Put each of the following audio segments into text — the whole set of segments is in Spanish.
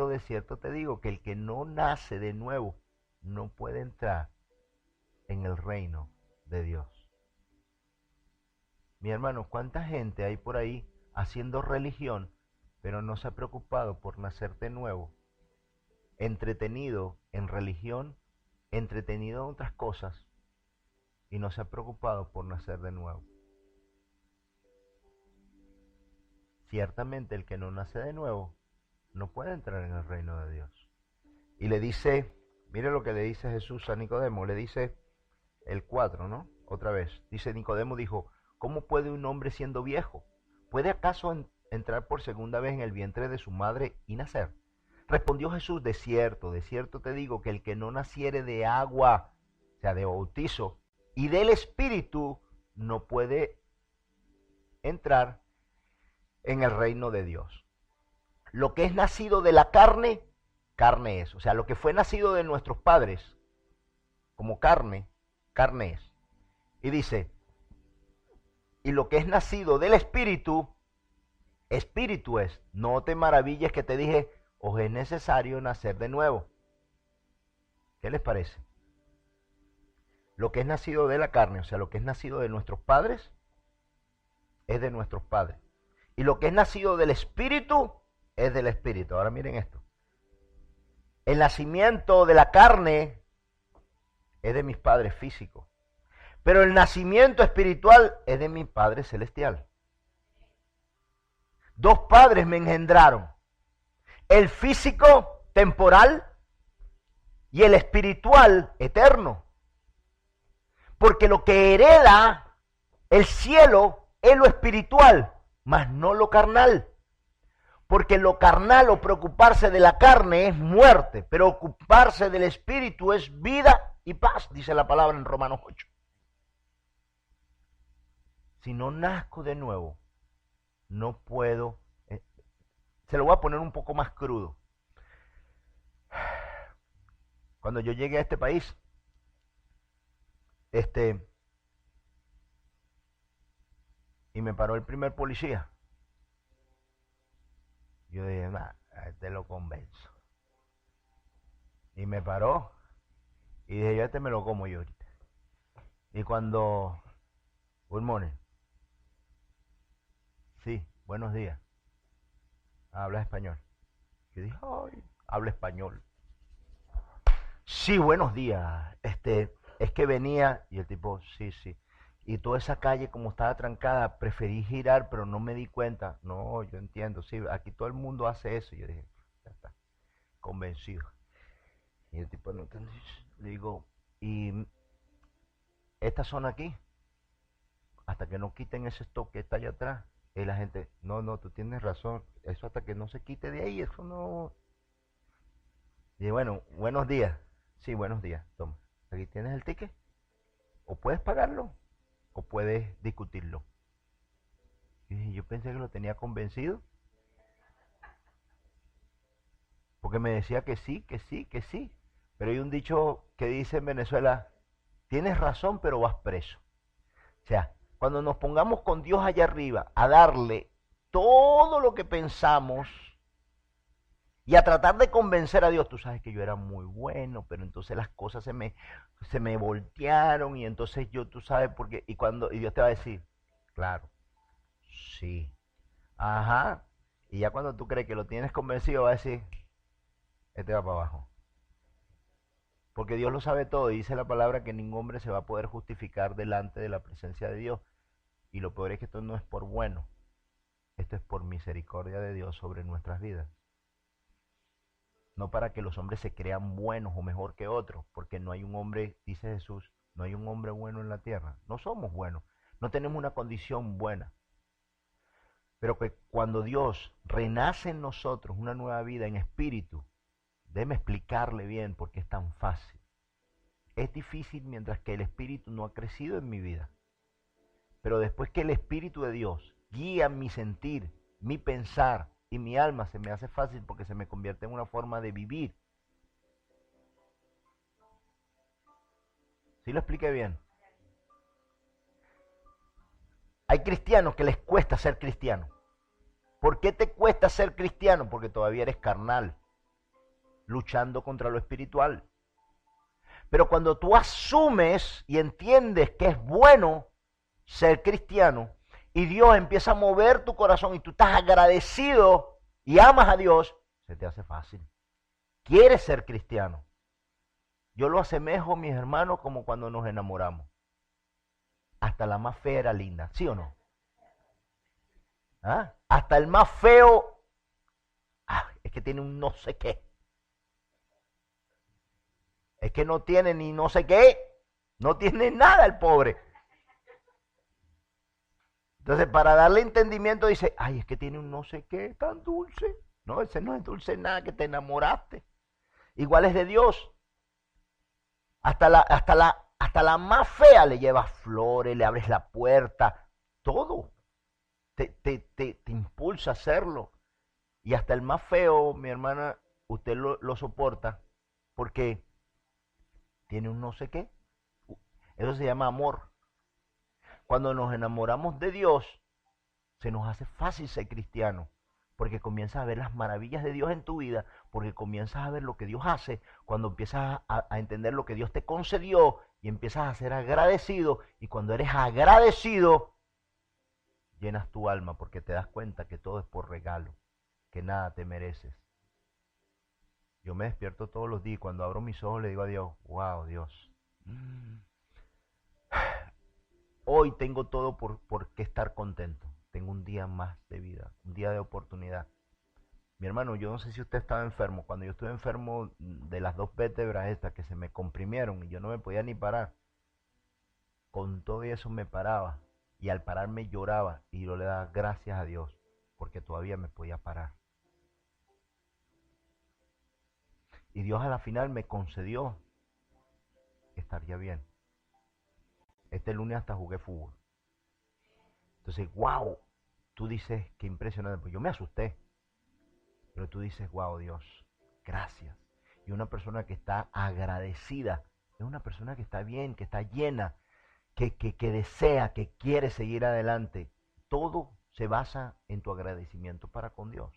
de cierto te digo que el que no nace de nuevo no puede entrar en el reino de Dios. Mi hermano, ¿cuánta gente hay por ahí haciendo religión, pero no se ha preocupado por nacer de nuevo? Entretenido en religión, entretenido en otras cosas, y no se ha preocupado por nacer de nuevo. Ciertamente el que no nace de nuevo no puede entrar en el reino de Dios. Y le dice, mire lo que le dice Jesús a Nicodemo, le dice el 4, ¿no? Otra vez, dice Nicodemo dijo, ¿cómo puede un hombre siendo viejo? ¿Puede acaso entrar por segunda vez en el vientre de su madre y nacer? Respondió Jesús, de cierto te digo que el que no naciere de agua, o sea, de bautizo, y del Espíritu, no puede entrar en el reino de Dios. Lo que es nacido de la carne, carne es. O sea, lo que fue nacido de nuestros padres, como carne, carne es. Y dice, y lo que es nacido del Espíritu, Espíritu es. No te maravilles que te dije, os es necesario nacer de nuevo. ¿Qué les parece? Lo que es nacido de la carne, o sea, lo que es nacido de nuestros padres, es de nuestros padres. Y lo que es nacido del Espíritu, es del Espíritu. Ahora miren esto. El nacimiento de la carne es de mis padres físicos. Pero el nacimiento espiritual es de mi Padre celestial. Dos padres me engendraron. El físico, temporal, y el espiritual, eterno. Porque lo que hereda el cielo es lo espiritual, mas no lo carnal. Porque lo carnal o preocuparse de la carne es muerte, pero ocuparse del espíritu es vida y paz, dice la palabra en Romanos 8. Si no nazco de nuevo, no puedo. Se lo voy a poner un poco más crudo. Cuando yo llegué a este país, y me paró el primer policía, yo dije, nah, a este lo convenzo. Y me paró, y dije, yo a este me lo como yo ahorita. Y cuando, good morning, sí, buenos días, habla español. Yo dije, ay, habla español. Sí, buenos días, es que venía, y el tipo, sí, y toda esa calle como estaba trancada, preferí girar, pero no me di cuenta. No, yo entiendo, sí, aquí todo el mundo hace eso. Yo dije, ya está, convencido. Y el tipo, no, le digo, y esta zona aquí, hasta que no quiten ese stock que está allá atrás, y la gente, no, tú tienes razón, eso hasta que no se quite de ahí, eso no. Y bueno, buenos días. Sí, buenos días, toma, aquí tienes el ticket, o puedes pagarlo, o puedes discutirlo. Y yo pensé que lo tenía convencido, porque me decía que sí, que sí, que sí. Pero hay un dicho que dice en Venezuela, tienes razón, pero vas preso. O sea, cuando nos pongamos con Dios allá arriba a darle todo lo que pensamos y a tratar de convencer a Dios, tú sabes que yo era muy bueno, pero entonces las cosas se me voltearon y entonces yo, tú sabes por qué, y Dios te va a decir, claro, sí, ajá, y ya cuando tú crees que lo tienes convencido va a decir, este va para abajo. Porque Dios lo sabe todo y dice la palabra que ningún hombre se va a poder justificar delante de la presencia de Dios. Y lo peor es que esto no es por bueno, esto es por misericordia de Dios sobre nuestras vidas. No para que los hombres se crean buenos o mejor que otros, porque no hay un hombre, dice Jesús, no hay un hombre bueno en la tierra. No somos buenos, no tenemos una condición buena. Pero que cuando Dios renace en nosotros una nueva vida en espíritu, déjeme explicarle bien porque es tan fácil. Es difícil mientras que el Espíritu no ha crecido en mi vida. Pero después que el Espíritu de Dios guía mi sentir, mi pensar y mi alma, se me hace fácil porque se me convierte en una forma de vivir. ¿Sí lo expliqué bien? Hay cristianos que les cuesta ser cristianos. ¿Por qué te cuesta ser cristiano? Porque todavía eres carnal, luchando contra lo espiritual. Pero cuando tú asumes y entiendes que es bueno ser cristiano y Dios empieza a mover tu corazón y tú estás agradecido y amas a Dios, se te hace fácil. Quieres ser cristiano. Yo lo asemejo, mis hermanos, como cuando nos enamoramos. Hasta la más fea era linda, ¿sí o no? ¿Ah? Hasta el más feo, es que tiene un no sé qué. Es que no tiene ni no sé qué, no tiene nada el pobre. Entonces, para darle entendimiento dice, ay, es que tiene un no sé qué tan dulce. No, ese no es dulce nada, que te enamoraste. Igual es de Dios. Hasta la más fea le llevas flores, le abres la puerta, todo. Te impulsa a hacerlo. Y hasta el más feo, mi hermana, usted lo soporta porque tiene un no sé qué. Eso se llama amor. Cuando nos enamoramos de Dios, se nos hace fácil ser cristiano, porque comienzas a ver las maravillas de Dios en tu vida, porque comienzas a ver lo que Dios hace, cuando empiezas a entender lo que Dios te concedió y empiezas a ser agradecido, y cuando eres agradecido, llenas tu alma porque te das cuenta que todo es por regalo, que nada te mereces. Yo me despierto todos los días y cuando abro mis ojos le digo a Dios, wow, Dios, hoy tengo todo por qué estar contento. Tengo un día más de vida, un día de oportunidad. Mi hermano, yo no sé si usted estaba enfermo. Cuando yo estuve enfermo de las 2 vértebras estas que se me comprimieron y yo no me podía ni parar, con todo eso me paraba. Y al pararme lloraba y yo le daba gracias a Dios porque todavía me podía parar. Y Dios a la final me concedió estar ya bien. Este lunes hasta jugué fútbol. Entonces, wow, tú dices, qué impresionante. Pues yo me asusté. Pero tú dices, wow, Dios, gracias. Y una persona que está agradecida es una persona que está bien, que está llena, que desea, que quiere seguir adelante. Todo se basa en tu agradecimiento para con Dios.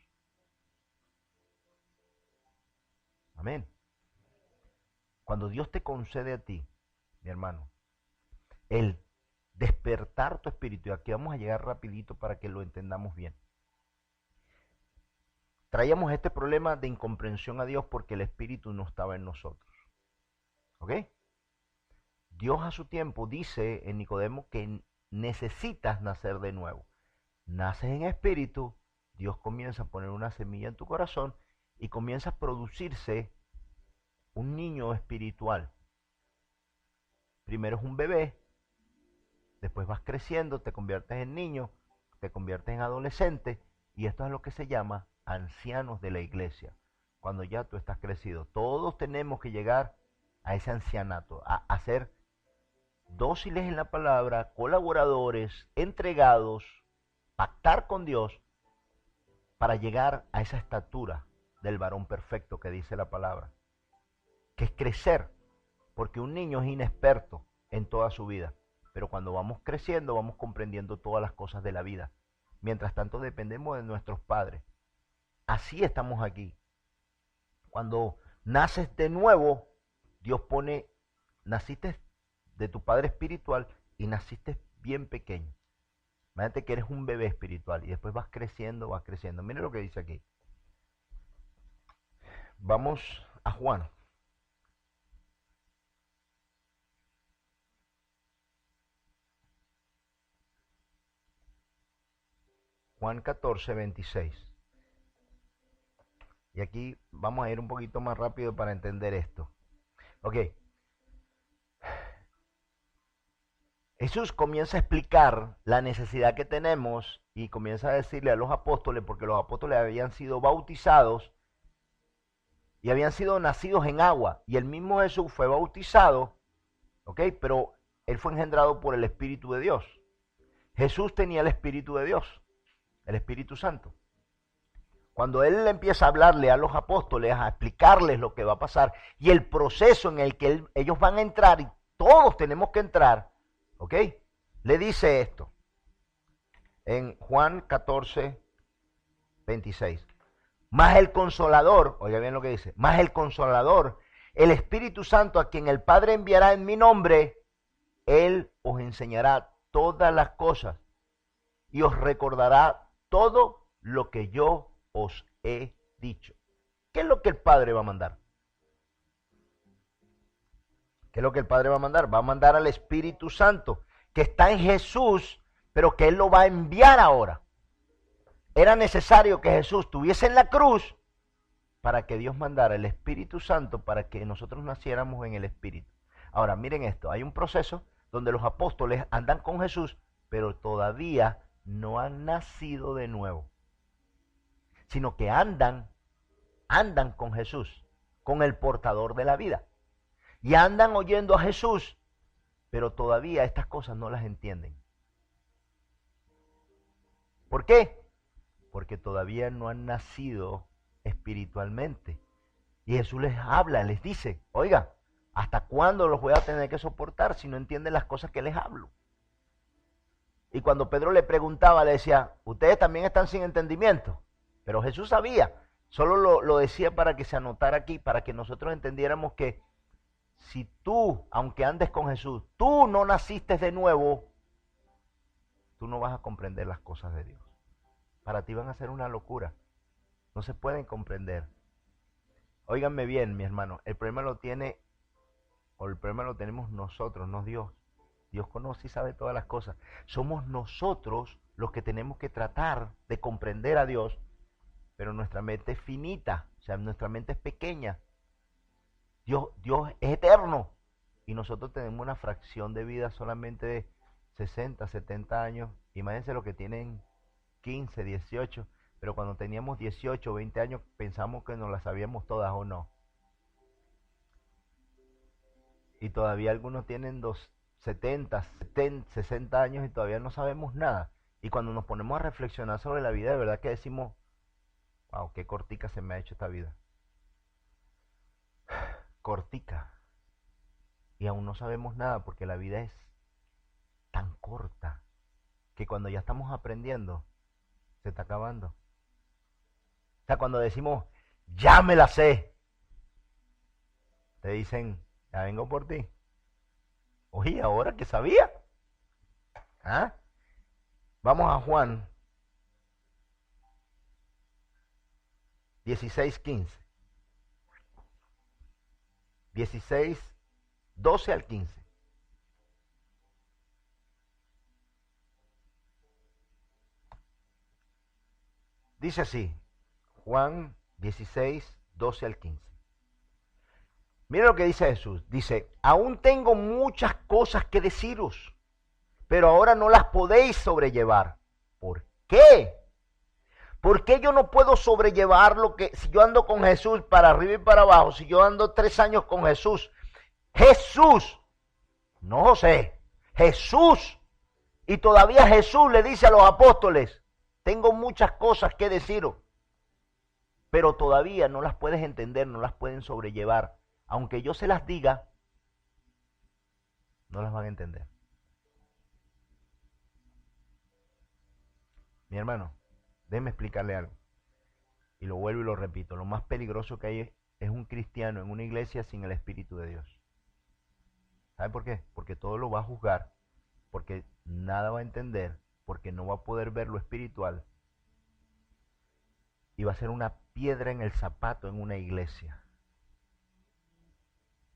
Amén. Cuando Dios te concede a ti, mi hermano, el despertar tu espíritu, y aquí vamos a llegar rapidito para que lo entendamos bien. Traíamos este problema de incomprensión a Dios porque el espíritu no estaba en nosotros. ¿Ok? Dios a su tiempo dice en Nicodemo que necesitas nacer de nuevo. Naces en espíritu, Dios comienza a poner una semilla en tu corazón y comienza a producirse un niño espiritual. Primero es un bebé, después vas creciendo, te conviertes en niño, te conviertes en adolescente, y esto es lo que se llama ancianos de la iglesia. Cuando ya tú estás crecido, todos tenemos que llegar a ese ancianato, a ser dóciles en la palabra, colaboradores, entregados, pactar con Dios para llegar a esa estatura del varón perfecto que dice la palabra, que es crecer, porque un niño es inexperto en toda su vida, pero cuando vamos creciendo vamos comprendiendo todas las cosas de la vida. Mientras tanto dependemos de nuestros padres. Así estamos aquí. Cuando naces de nuevo, Dios pone, naciste de tu padre espiritual y naciste bien pequeño. Imagínate que eres un bebé espiritual y después vas creciendo, vas creciendo. Mire lo que dice aquí. Vamos a Juan. Juan 14, 26. Y aquí vamos a ir un poquito más rápido para entender esto. Ok. Jesús comienza a explicar la necesidad que tenemos y comienza a decirle a los apóstoles, porque los apóstoles habían sido bautizados y habían sido nacidos en agua. Y el mismo Jesús fue bautizado, ok, pero él fue engendrado por el Espíritu de Dios. Jesús tenía el Espíritu de Dios, el Espíritu Santo. Cuando él empieza a hablarle a los apóstoles, a explicarles lo que va a pasar y el proceso en el que ellos van a entrar, y todos tenemos que entrar, ¿ok? Le dice esto en Juan 14, 26. Más el Consolador, oiga bien lo que dice, más el Consolador, el Espíritu Santo, a quien el Padre enviará en mi nombre, Él os enseñará todas las cosas y os recordará todo lo que yo os he dicho. ¿Qué es lo que el Padre va a mandar? ¿Qué es lo que el Padre va a mandar? Va a mandar al Espíritu Santo, que está en Jesús, pero que Él lo va a enviar ahora. Era necesario que Jesús estuviese en la cruz para que Dios mandara el Espíritu Santo para que nosotros naciéramos en el Espíritu. Ahora, miren esto, hay un proceso donde los apóstoles andan con Jesús, pero todavía no han nacido de nuevo, sino que andan con Jesús, con el portador de la vida. Y andan oyendo a Jesús, pero todavía estas cosas no las entienden. ¿Por qué? Porque todavía no han nacido espiritualmente. Y Jesús les habla, les dice, oiga, ¿hasta cuándo los voy a tener que soportar si no entienden las cosas que les hablo? Y cuando Pedro le preguntaba, le decía, ustedes también están sin entendimiento. Pero Jesús sabía, solo lo decía para que se anotara aquí, para que nosotros entendiéramos que si tú, aunque andes con Jesús, tú no naciste de nuevo, tú no vas a comprender las cosas de Dios. Para ti van a ser una locura. No se pueden comprender. Óiganme bien, mi hermano, el problema lo tenemos nosotros, no Dios. Dios conoce y sabe todas las cosas. Somos nosotros los que tenemos que tratar de comprender a Dios, pero nuestra mente es finita, o sea, nuestra mente es pequeña. Dios es eterno y nosotros tenemos una fracción de vida solamente de 60, 70 años. Imagínense lo que tienen 15, 18, pero cuando teníamos 18, 20 años pensamos que nos las sabíamos todas o no. Y todavía algunos tienen 70, 60 años y todavía no sabemos nada. Y cuando nos ponemos a reflexionar sobre la vida, de verdad que decimos, wow, qué cortica se me ha hecho esta vida. Cortica. Y aún no sabemos nada porque la vida es tan corta que cuando ya estamos aprendiendo, se está acabando. O sea, cuando decimos, ya me la sé, te dicen, ya vengo por ti. Oye, ahora que sabía. ¿Ah? Vamos a Juan 16:15. 12 al 15. Dice así, Juan 16, 12 al 15. Mira lo que dice Jesús. Dice, aún tengo muchas cosas que deciros, pero ahora no las podéis sobrellevar. ¿Por qué? ¿Por qué yo no puedo sobrellevar lo que, si yo ando con Jesús para arriba y para abajo, si yo ando 3 años con Jesús, no José, Jesús, y todavía Jesús le dice a los apóstoles, tengo muchas cosas que deciros, pero todavía no las puedes entender, no las pueden sobrellevar. Aunque yo se las diga, no las van a entender. Mi hermano, déjeme explicarle algo. Y lo vuelvo y lo repito. Lo más peligroso que hay es un cristiano en una iglesia sin el Espíritu de Dios. ¿Sabe por qué? Porque todo lo va a juzgar, porque nada va a entender, porque no va a poder ver lo espiritual. Y va a ser una piedra en el zapato en una iglesia.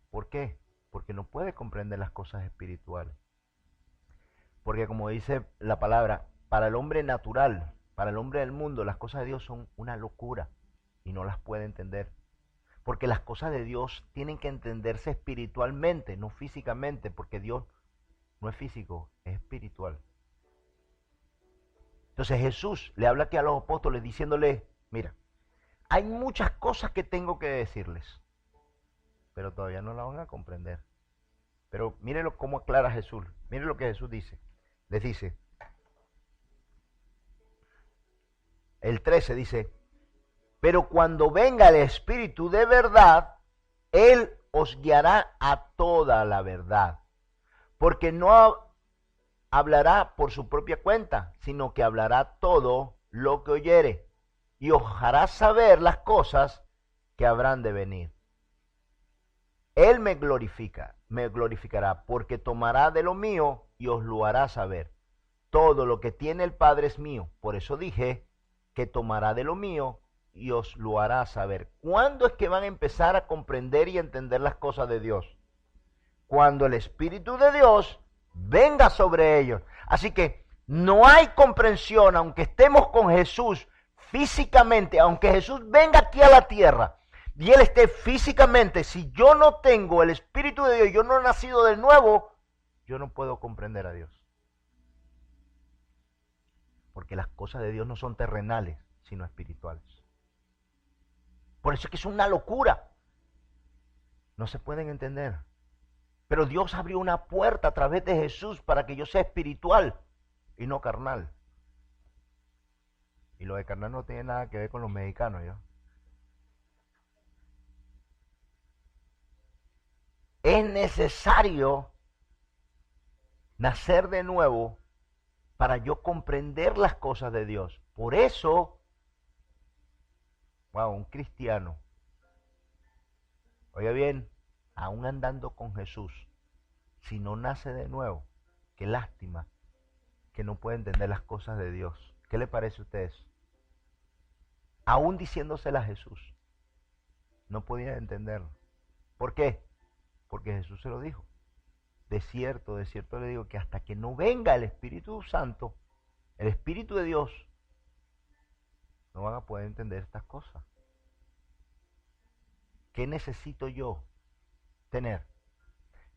¿Por qué? Porque no puede comprender las cosas espirituales. Porque como dice la palabra, para el hombre natural, para el hombre del mundo, las cosas de Dios son una locura y no las puede entender. Porque las cosas de Dios tienen que entenderse espiritualmente, no físicamente, porque Dios no es físico, es espiritual. Entonces Jesús le habla aquí a los apóstoles diciéndole, mira, hay muchas cosas que tengo que decirles, pero todavía no la van a comprender. Pero mírenlo cómo aclara Jesús. Miren lo que Jesús dice. Les dice, el 13 dice, pero cuando venga el Espíritu de verdad, Él os guiará a toda la verdad. Porque no hablará por su propia cuenta, sino que hablará todo lo que oyere y os hará saber las cosas que habrán de venir. Él me glorificará, porque tomará de lo mío y os lo hará saber. Todo lo que tiene el Padre es mío. Por eso dije que tomará de lo mío y os lo hará saber. ¿Cuándo es que van a empezar a comprender y entender las cosas de Dios? Cuando el Espíritu de Dios venga sobre ellos. Así que no hay comprensión, aunque estemos con Jesús físicamente, aunque Jesús venga aquí a la tierra y Él esté físicamente, si yo no tengo el Espíritu de Dios, yo no he nacido de nuevo, yo no puedo comprender a Dios. Porque las cosas de Dios no son terrenales, sino espirituales. Por eso es que es una locura. No se pueden entender. Pero Dios abrió una puerta a través de Jesús para que yo sea espiritual y no carnal. Y lo de carnal no tiene nada que ver con los mexicanos, ¿yo? Es necesario nacer de nuevo para yo comprender las cosas de Dios. Por eso, wow, un cristiano, oiga bien, aún andando con Jesús, si no nace de nuevo, qué lástima que no puede entender las cosas de Dios. ¿Qué le parece a ustedes? Aún diciéndosela a Jesús, no podía entenderlo. ¿Por qué? Porque Jesús se lo dijo. De cierto le digo que hasta que no venga el Espíritu Santo, el Espíritu de Dios, no van a poder entender estas cosas. ¿Qué necesito yo tener?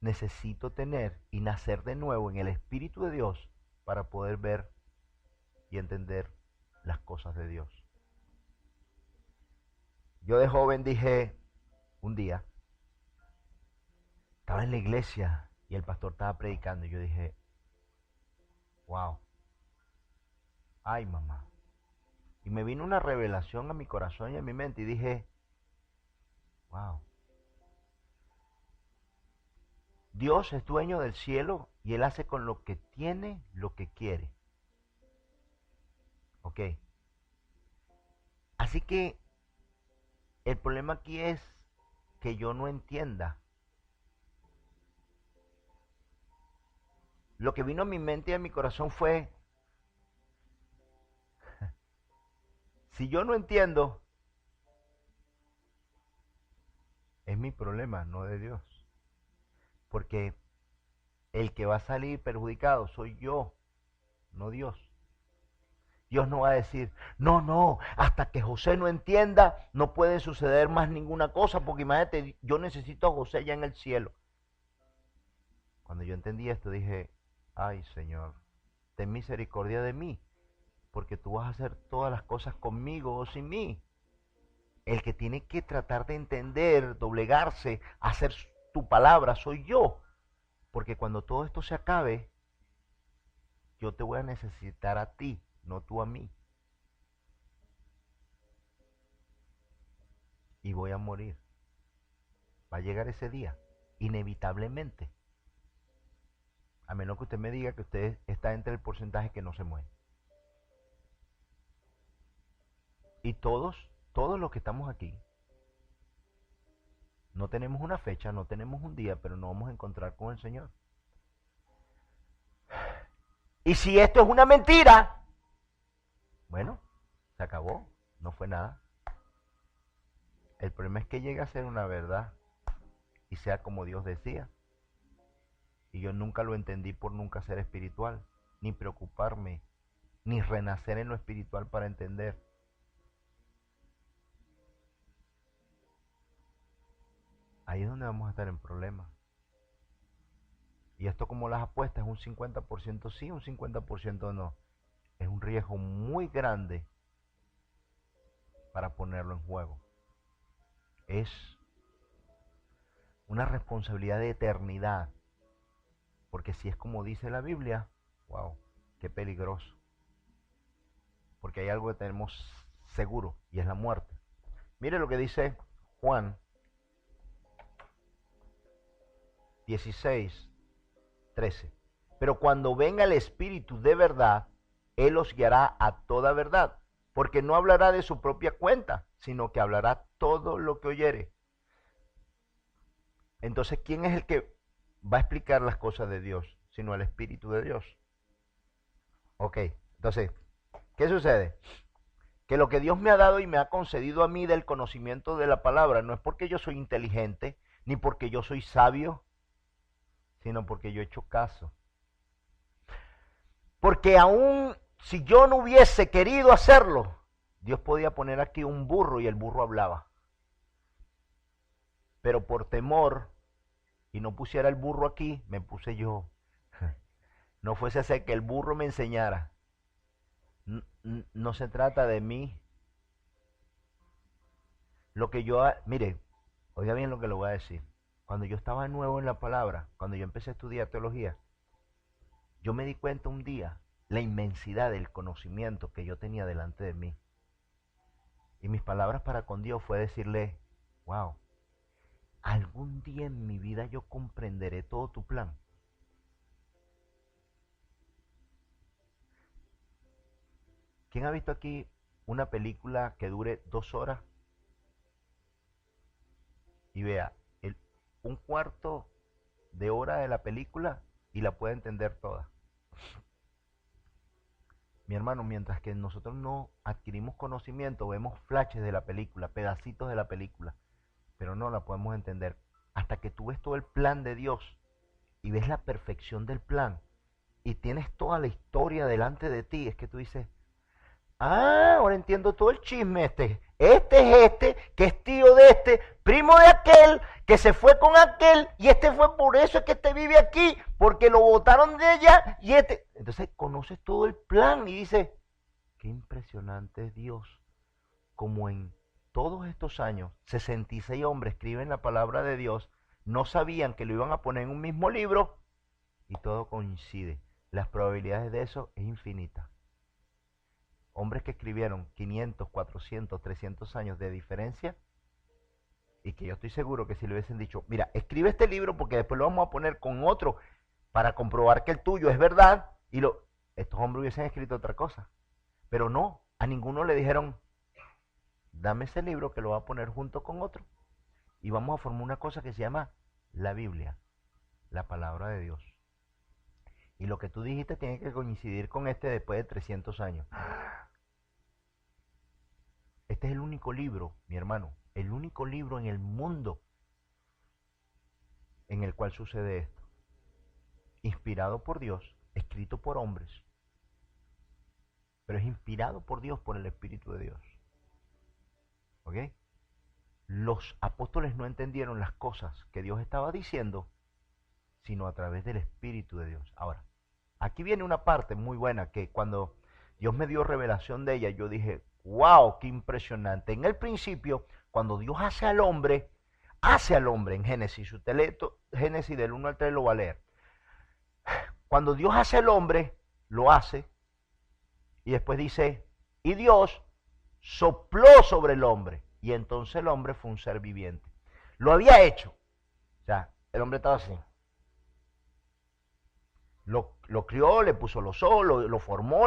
Necesito tener y nacer de nuevo en el Espíritu de Dios para poder ver y entender las cosas de Dios. Yo de joven dije, un día, estaba en la iglesia y el pastor estaba predicando y yo dije, wow, ay mamá. Y me vino una revelación a mi corazón y a mi mente y dije, wow. Dios es dueño del cielo y Él hace con lo que tiene lo que quiere. Ok. Así que el problema aquí es que yo no entienda. Lo que vino a mi mente y a mi corazón fue, si yo no entiendo, es mi problema, no de Dios. Porque el que va a salir perjudicado soy yo, no Dios. Dios no va a decir, no, hasta que José no entienda, no puede suceder más ninguna cosa, porque imagínate, yo necesito a José ya en el cielo. Cuando yo entendí esto, dije, ay Señor, ten misericordia de mí, porque tú vas a hacer todas las cosas conmigo o sin mí. El que tiene que tratar de entender, doblegarse, hacer tu palabra, soy yo. Porque cuando todo esto se acabe, yo te voy a necesitar a ti, no tú a mí. Y voy a morir. Va a llegar ese día, inevitablemente. A menos que usted me diga que usted está entre el porcentaje que no se muere. Y todos los que estamos aquí, no tenemos una fecha, no tenemos un día, pero nos vamos a encontrar con el Señor. Y si esto es una mentira, bueno, se acabó, no fue nada. El problema es que llegue a ser una verdad y sea como Dios decía. Y yo nunca lo entendí por nunca ser espiritual, ni preocuparme, ni renacer en lo espiritual para entender. Ahí es donde vamos a estar en problemas. Y esto, como las apuestas, es un 50% sí, un 50% no. Es un riesgo muy grande para ponerlo en juego. Es una responsabilidad de eternidad. Porque si es como dice la Biblia, wow, qué peligroso. Porque hay algo que tenemos seguro y es la muerte. Mire lo que dice Juan 16:13. Pero cuando venga el Espíritu de verdad, Él os guiará a toda verdad, porque no hablará de su propia cuenta, sino que hablará todo lo que oyere. Entonces, ¿quién es el que va a explicar las cosas de Dios? Sino el Espíritu de Dios. Ok, entonces, ¿qué sucede? Que lo que Dios me ha dado y me ha concedido a mí del conocimiento de la palabra no es porque yo soy inteligente, ni porque yo soy sabio, sino porque yo he hecho caso. Porque aún si yo no hubiese querido hacerlo, Dios podía poner aquí un burro y el burro hablaba. Pero por temor, y no pusiera el burro aquí, me puse yo. No fuese a ser que el burro me enseñara. No se trata de mí. Lo que yo, mire, oiga bien lo que le voy a decir. Cuando yo estaba nuevo en la palabra, cuando yo empecé a estudiar teología, yo me di cuenta un día la inmensidad del conocimiento que yo tenía delante de mí. Y mis palabras para con Dios fue decirle, wow, algún día en mi vida yo comprenderé todo tu plan. ¿Quién ha visto aquí una película que dure 2 horas? Y vea, un cuarto de hora de la película y la puede entender toda. Mi hermano, mientras que nosotros no adquirimos conocimiento, vemos flashes de la película, pedacitos de la película, pero no la podemos entender. Hasta que tú ves todo el plan de Dios y ves la perfección del plan y tienes toda la historia delante de ti, es que tú dices, ah, ahora entiendo todo el chisme este. Este es este, que es tío de este, primo de aquel, que se fue con aquel, y este fue por eso es que este vive aquí, porque lo botaron de allá, y este. Entonces conoces todo el plan y dices, qué impresionante es Dios, como en todos estos años, 66 hombres escriben la palabra de Dios, no sabían que lo iban a poner en un mismo libro, y todo coincide. Las probabilidades de eso es infinita. Hombres que escribieron 500, 400, 300 años de diferencia y que yo estoy seguro que si le hubiesen dicho, mira, escribe este libro porque después lo vamos a poner con otro para comprobar que el tuyo es verdad, estos hombres hubiesen escrito otra cosa. Pero no, a ninguno le dijeron, dame ese libro que lo va a poner junto con otro y vamos a formar una cosa que se llama la Biblia, la palabra de Dios. Y lo que tú dijiste tiene que coincidir con este después de 300 años. Este es el único libro, mi hermano, el único libro en el mundo en el cual sucede esto. Inspirado por Dios, escrito por hombres, pero es inspirado por Dios, por el Espíritu de Dios. ¿Ok? Los apóstoles no entendieron las cosas que Dios estaba diciendo, sino a través del Espíritu de Dios. Ahora, aquí viene una parte muy buena que cuando Dios me dio revelación de ella, yo dije, wow, qué impresionante. En el principio, cuando Dios hace al hombre en Génesis, usted lee Génesis del 1 al 3 lo va a leer. Cuando Dios hace al hombre, lo hace, y después dice, y Dios sopló sobre el hombre, y entonces el hombre fue un ser viviente. Lo había hecho. O sea, el hombre estaba así. Lo crió, le puso los ojos, lo formó,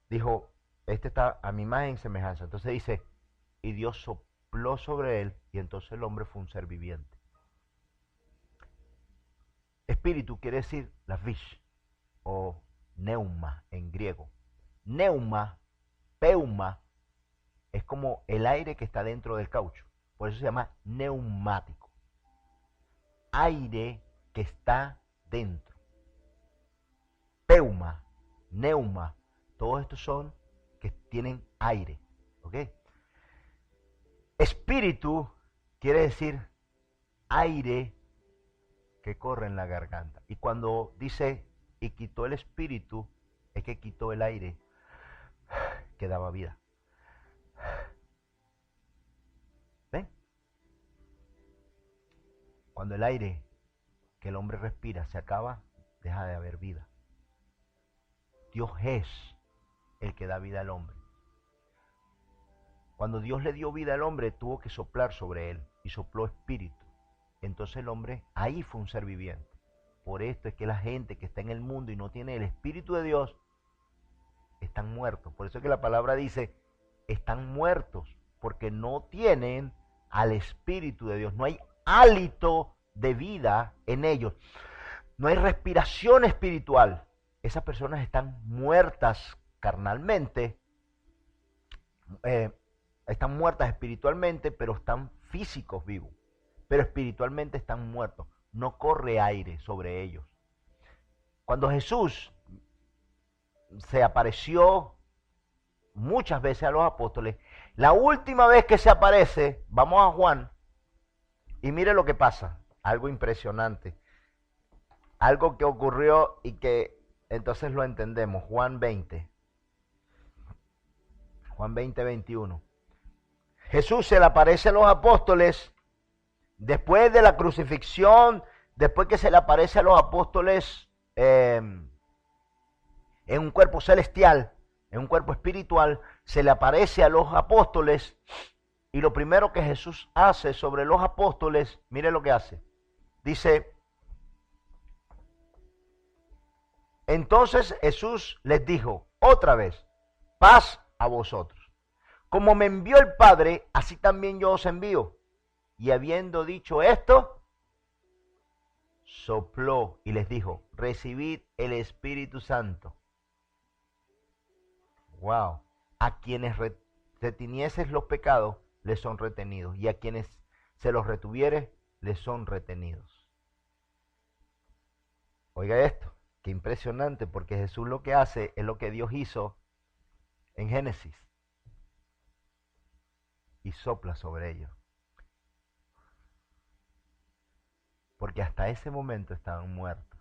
dijo, este está a mi imagen y semejanza. Entonces dice, y Dios sopló sobre él, y entonces el hombre fue un ser viviente. Espíritu quiere decir la fish, o neuma en griego. Neuma, peuma, es como el aire que está dentro del caucho. Por eso se llama neumático. Aire que está dentro. Peuma, neuma, todos estos son que tienen aire. ¿Ok? Espíritu quiere decir aire que corre en la garganta. Y cuando dice, y quitó el espíritu, es que quitó el aire que daba vida. ¿Ven? Cuando el aire que el hombre respira se acaba, deja de haber vida. Dios es el que da vida al hombre. Cuando Dios le dio vida al hombre, tuvo que soplar sobre él, y sopló espíritu. Entonces el hombre ahí fue un ser viviente. Por esto es que la gente que está en el mundo y no tiene el Espíritu de Dios, están muertos. Por eso es que la palabra dice están muertos porque no tienen al Espíritu de Dios. No hay hálito de vida en ellos. No hay respiración espiritual. Esas personas están muertas carnalmente, están muertas espiritualmente, pero están físicos vivos. Pero espiritualmente están muertos. No corre aire sobre ellos. Cuando Jesús se apareció muchas veces a los apóstoles, la última vez que se aparece, vamos a Juan, y mire lo que pasa, algo impresionante, algo que ocurrió y que entonces lo entendemos. Juan 20, 21. Jesús se le aparece a los apóstoles después de la crucifixión, después que se le aparece a los apóstoles en un cuerpo celestial, en un cuerpo espiritual, se le aparece a los apóstoles, y lo primero que Jesús hace sobre los apóstoles, mire lo que hace. Dice, entonces Jesús les dijo otra vez, paz a vosotros. Como me envió el Padre, así también yo os envío. Y habiendo dicho esto, sopló y les dijo, recibid el Espíritu Santo. Wow. A quienes reteniesen los pecados, les son retenidos. Y a quienes se los retuviere, les son retenidos. Oiga esto, qué impresionante, porque Jesús lo que hace es lo que Dios hizo en Génesis. Y sopla sobre ellos. Porque hasta ese momento estaban muertos.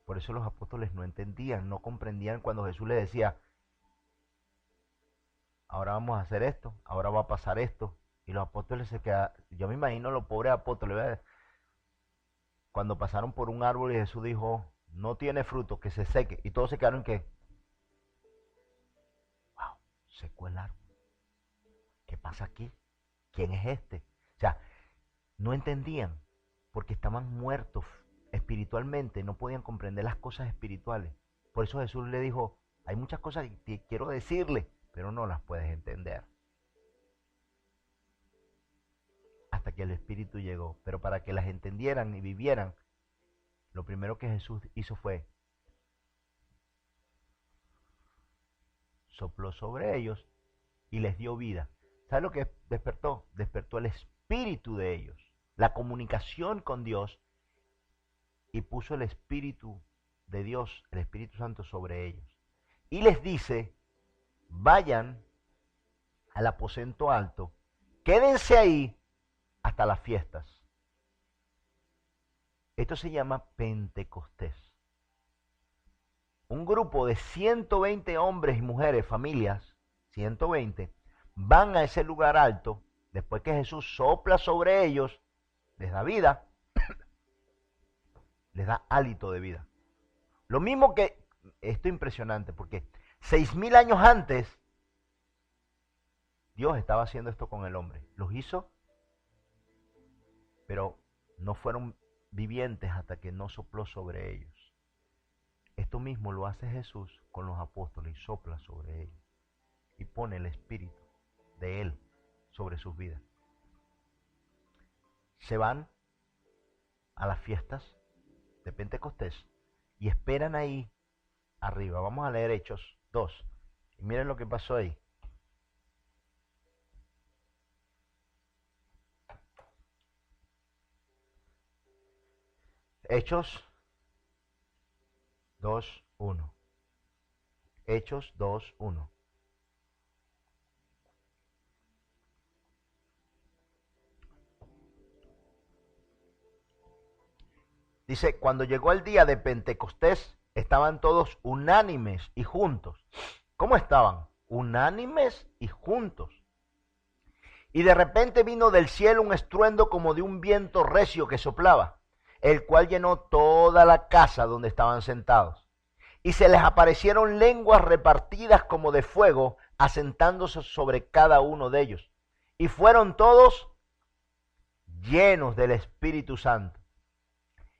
Por eso los apóstoles no entendían, no comprendían cuando Jesús les decía, ahora vamos a hacer esto, ahora va a pasar esto. Y los apóstoles se quedaron, yo me imagino los pobres apóstoles, ¿verdad? Cuando pasaron por un árbol y Jesús dijo, no tiene fruto, que se seque. Y todos se quedaron que, wow, secó el árbol. ¿Qué pasa aquí? ¿Quién es este? O sea, no entendían porque estaban muertos espiritualmente, no podían comprender las cosas espirituales. Por eso Jesús le dijo, hay muchas cosas que quiero decirle, pero no las puedes entender. Hasta que el Espíritu llegó. Pero para que las entendieran y vivieran, lo primero que Jesús hizo fue sopló sobre ellos y les dio vida. ¿Sabe lo que despertó? Despertó el espíritu de ellos, la comunicación con Dios, y puso el Espíritu de Dios, el Espíritu Santo sobre ellos. Y les dice, vayan al aposento alto, quédense ahí hasta las fiestas. Esto se llama Pentecostés. Un grupo de 120 hombres y mujeres, familias, 120, van a ese lugar alto, después que Jesús sopla sobre ellos, les da vida, les da hálito de vida. Lo mismo que, esto es impresionante, porque 6.000 años antes, Dios estaba haciendo esto con el hombre. Los hizo, pero no fueron vivientes hasta que no sopló sobre ellos. Esto mismo lo hace Jesús con los apóstoles y sopla sobre ellos. Y pone el Espíritu de Él sobre sus vidas. Se van a las fiestas de Pentecostés y esperan ahí arriba. Vamos a leer Hechos 2. Y miren lo que pasó ahí. Hechos 2:1. Hechos 2:1. Dice, cuando llegó el día de Pentecostés, estaban todos unánimes y juntos. ¿Cómo estaban? Unánimes y juntos. Y de repente vino del cielo un estruendo como de un viento recio que soplaba, el cual llenó toda la casa donde estaban sentados. Y se les aparecieron lenguas repartidas como de fuego, asentándose sobre cada uno de ellos. Y fueron todos llenos del Espíritu Santo.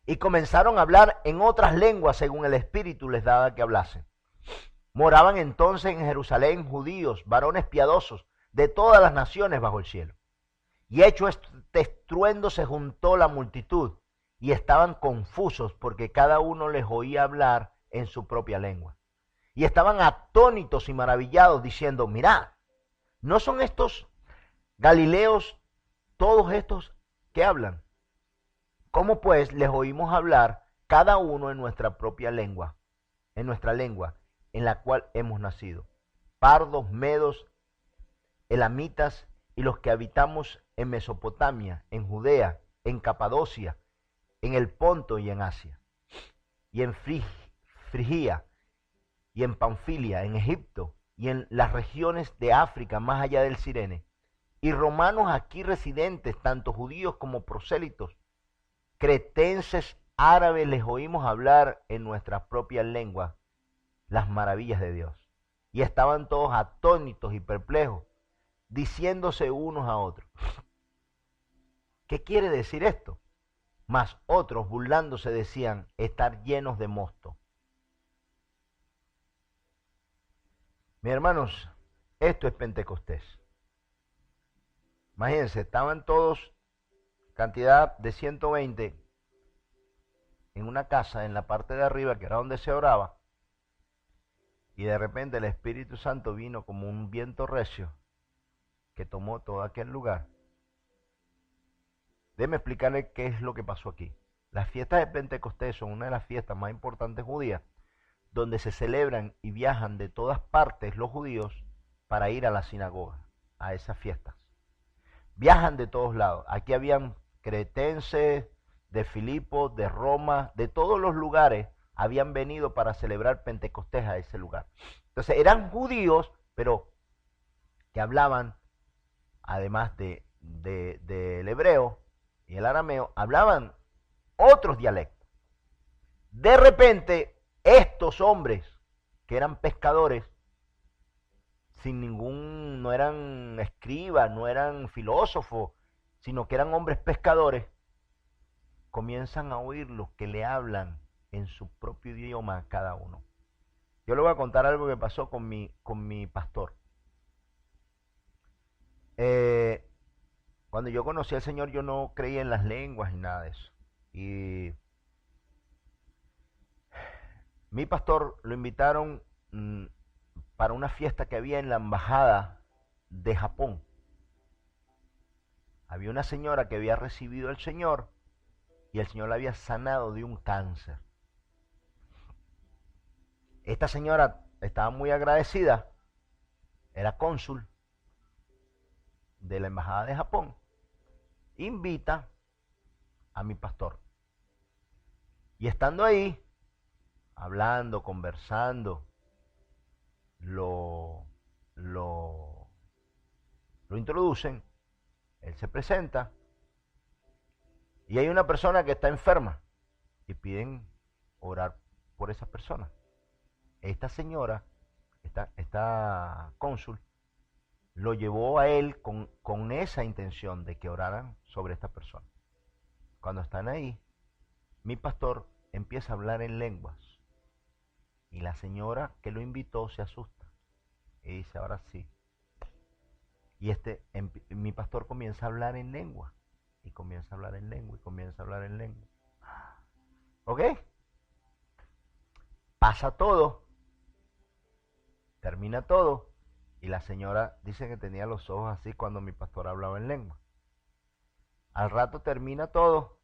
Y comenzaron a hablar en otras lenguas según el Espíritu les daba que hablasen. Moraban entonces en Jerusalén judíos, varones piadosos, de todas las naciones bajo el cielo. Y hecho este estruendo se juntó la multitud, y estaban confusos porque cada uno les oía hablar en su propia lengua. Y estaban atónitos y maravillados, diciendo, mirad, ¿no son estos Galileos todos estos que hablan? ¿Cómo pues les oímos hablar cada uno en nuestra propia lengua, en la cual hemos nacido? Pardos, medos, elamitas y los que habitamos en Mesopotamia, en Judea, en Capadocia, en el Ponto y en Asia, y en Frigia, y en Panfilia, en Egipto, y en las regiones de África más allá del Cirene, y romanos aquí residentes, tanto judíos como prosélitos, cretenses, árabes, les oímos hablar en nuestra propia lengua las maravillas de Dios. Y estaban todos atónitos y perplejos, diciéndose unos a otros, ¿qué quiere decir esto? Mas otros, burlándose, decían, estar llenos de mosto. Mis hermanos, esto es Pentecostés. Imagínense, estaban todos, cantidad de 120, en una casa en la parte de arriba, que era donde se oraba, y de repente el Espíritu Santo vino como un viento recio que tomó todo aquel lugar. Déjeme explicarle qué es lo que pasó aquí. Las fiestas de Pentecostés son una de las fiestas más importantes judías, donde se celebran y viajan de todas partes los judíos para ir a la sinagoga, a esas fiestas. Viajan de todos lados. Aquí habían cretenses, de Filipo, de Roma, de todos los lugares habían venido para celebrar Pentecostés a ese lugar. Entonces eran judíos, pero que hablaban, además del hebreo y el arameo, hablaban otros dialectos. De repente, estos hombres, que eran pescadores, no eran escribas, no eran filósofos, sino que eran hombres pescadores, comienzan a oír los que le hablan en su propio idioma a cada uno. Yo le voy a contar algo que pasó con mi pastor. Cuando yo conocí al Señor, yo no creía en las lenguas ni nada de eso. Y mi pastor lo invitaron para una fiesta que había en la embajada de Japón. Había una señora que había recibido al Señor y el Señor la había sanado de un cáncer. Esta señora estaba muy agradecida, era cónsul de la embajada de Japón. Invita a mi pastor. Y estando ahí, hablando, conversando, lo introducen, él se presenta y hay una persona que está enferma y piden orar por esa persona. Esta señora, esta cónsul, lo llevó a él con esa intención de que oraran sobre esta persona. Cuando están ahí, mi pastor empieza a hablar en lenguas y la señora que lo invitó se asusta y dice, ahora sí. Y mi pastor comienza a hablar en lengua y comienza a hablar en lengua y comienza a hablar en lengua. ¿Ok? Pasa todo, termina todo y la señora dice que tenía los ojos así cuando mi pastor hablaba en lengua. Al rato termina todo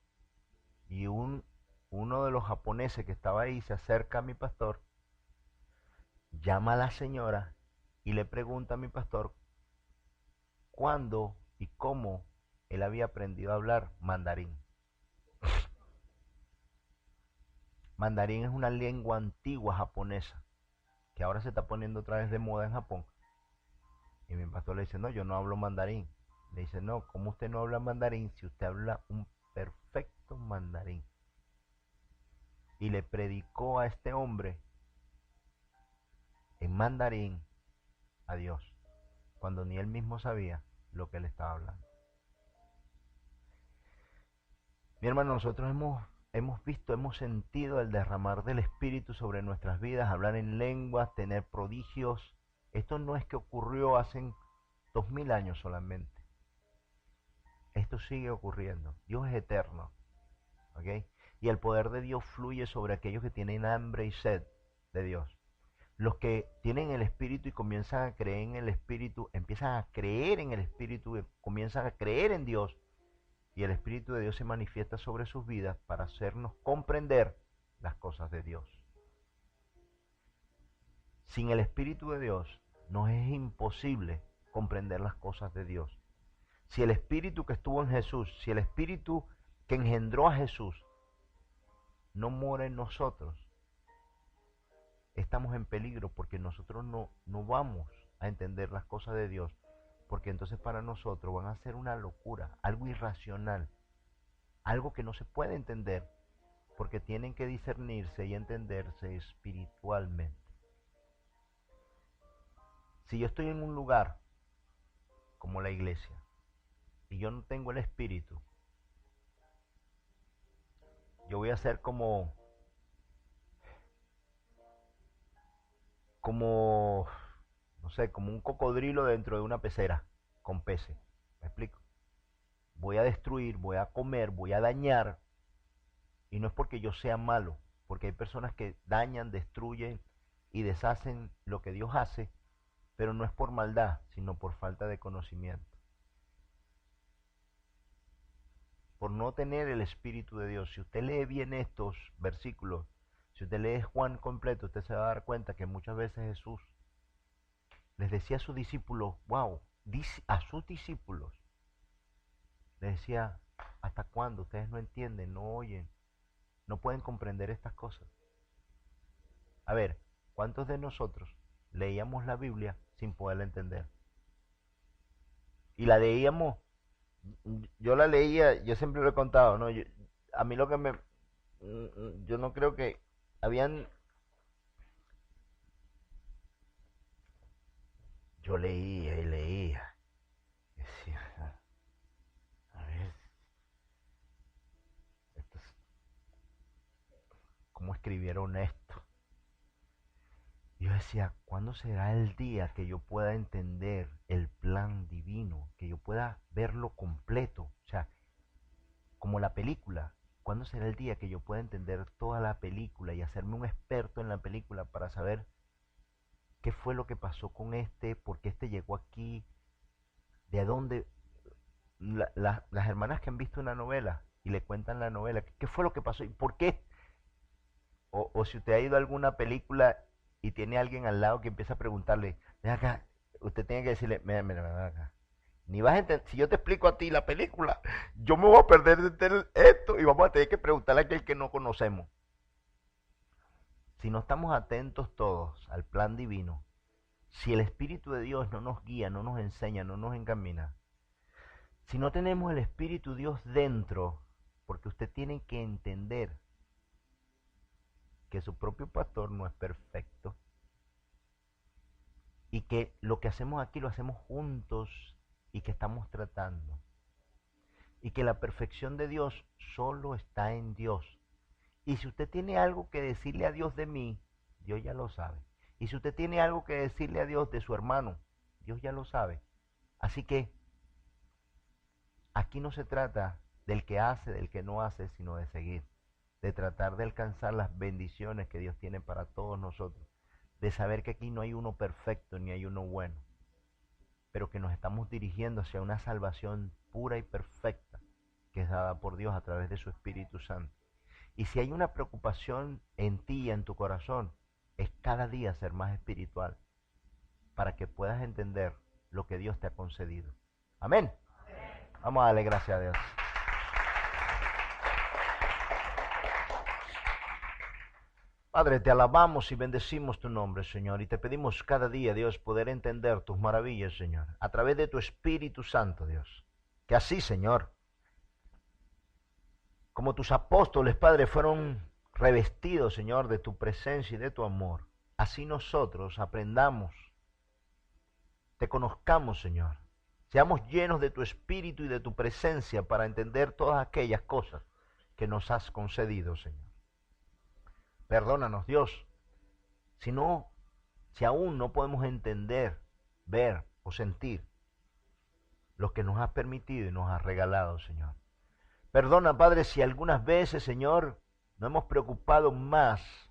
y uno de los japoneses que estaba ahí se acerca a mi pastor, llama a la señora y le pregunta a mi pastor cuándo y cómo él había aprendido a hablar mandarín. Mandarín es una lengua antigua japonesa que ahora se está poniendo otra vez de moda en Japón. Y mi pastor le dice, no, yo no hablo mandarín. Le dice, no, ¿cómo usted no habla mandarín si usted habla un perfecto mandarín? Y le predicó a este hombre en mandarín a Dios, cuando ni él mismo sabía lo que él estaba hablando. Mi hermano, nosotros hemos hemos visto, hemos sentido el derramar del Espíritu sobre nuestras vidas, hablar en lenguas, tener prodigios. Esto no es que ocurrió hace 2000 años solamente. Esto sigue ocurriendo. Dios es eterno. ¿Ok? Y el poder de Dios fluye sobre aquellos que tienen hambre y sed de Dios. Los que tienen el Espíritu y comienzan a creer en el Espíritu, empiezan a creer en el Espíritu, comienzan a creer en Dios, y el Espíritu de Dios se manifiesta sobre sus vidas para hacernos comprender las cosas de Dios. Sin el Espíritu de Dios nos es imposible comprender las cosas de Dios. Si el Espíritu que estuvo en Jesús, si el Espíritu que engendró a Jesús no mora en nosotros, estamos en peligro porque nosotros no vamos a entender las cosas de Dios, porque entonces para nosotros van a ser una locura, algo irracional, algo que no se puede entender, porque tienen que discernirse y entenderse espiritualmente. Si yo estoy en un lugar como la iglesia y yo no tengo el Espíritu, yo voy a ser como no sé, como un cocodrilo dentro de una pecera con peces. ¿Me explico? Voy a destruir, voy a comer, voy a dañar, y no es porque yo sea malo, porque hay personas que dañan, destruyen y deshacen lo que Dios hace, pero no es por maldad, sino por falta de conocimiento. Por no tener el Espíritu de Dios. Si usted lee bien estos versículos, si usted lee Juan completo, usted se va a dar cuenta que muchas veces Jesús les decía a sus discípulos, wow, a sus discípulos, les decía, ¿hasta cuándo? Ustedes no entienden, no oyen, no pueden comprender estas cosas. A ver, ¿cuántos de nosotros leíamos la Biblia sin poderla entender? Y la leíamos, yo la leía, yo siempre lo he contado, ¿no? A mí lo que yo no creo que yo leía y leía, decía, a ver, ¿cómo escribieron esto? Yo decía, ¿cuándo será el día que yo pueda entender el plan divino? Que yo pueda verlo completo. O sea, como la película. ¿Cuándo será el día que yo pueda entender toda la película y hacerme un experto en la película para saber qué fue lo que pasó con este, por qué este llegó aquí, de dónde? Las hermanas que han visto una novela y le cuentan la novela, ¿qué fue lo que pasó y por qué? O si usted ha ido a alguna película y tiene alguien al lado que empieza a preguntarle, ven acá, usted tiene que decirle, mira, ven acá. Ni vas a entender, si yo te explico a ti la película, yo me voy a perder de entender esto y vamos a tener que preguntarle a aquel que no conocemos. Si no estamos atentos todos al plan divino, si el Espíritu de Dios no nos guía, no nos enseña, no nos encamina, si no tenemos el Espíritu Dios dentro, porque usted tiene que entender que su propio pastor no es perfecto y que lo que hacemos aquí lo hacemos juntos y que estamos tratando y que la perfección de Dios solo está en Dios. Y si usted tiene algo que decirle a Dios de mí, Dios ya lo sabe. Y si usted tiene algo que decirle a Dios de su hermano, Dios ya lo sabe. Así que aquí no se trata del que hace, del que no hace, sino de seguir, de tratar de alcanzar las bendiciones que Dios tiene para todos nosotros, de saber que aquí no hay uno perfecto ni hay uno bueno, pero que nos estamos dirigiendo hacia una salvación pura y perfecta que es dada por Dios a través de su Espíritu Santo. Y si hay una preocupación en ti y en tu corazón, es cada día ser más espiritual para que puedas entender lo que Dios te ha concedido. Amén. Vamos a darle gracias a Dios. Padre, te alabamos y bendecimos tu nombre, Señor, y te pedimos cada día, Dios, poder entender tus maravillas, Señor, a través de tu Espíritu Santo, Dios. Que así, Señor, como tus apóstoles, Padre, fueron revestidos, Señor, de tu presencia y de tu amor, así nosotros aprendamos, te conozcamos, Señor, seamos llenos de tu Espíritu y de tu presencia para entender todas aquellas cosas que nos has concedido, Señor. Perdónanos, Dios, si no, si aún no podemos entender, ver o sentir lo que nos has permitido y nos has regalado, Señor. Perdona, Padre, si algunas veces, Señor, nos hemos preocupado más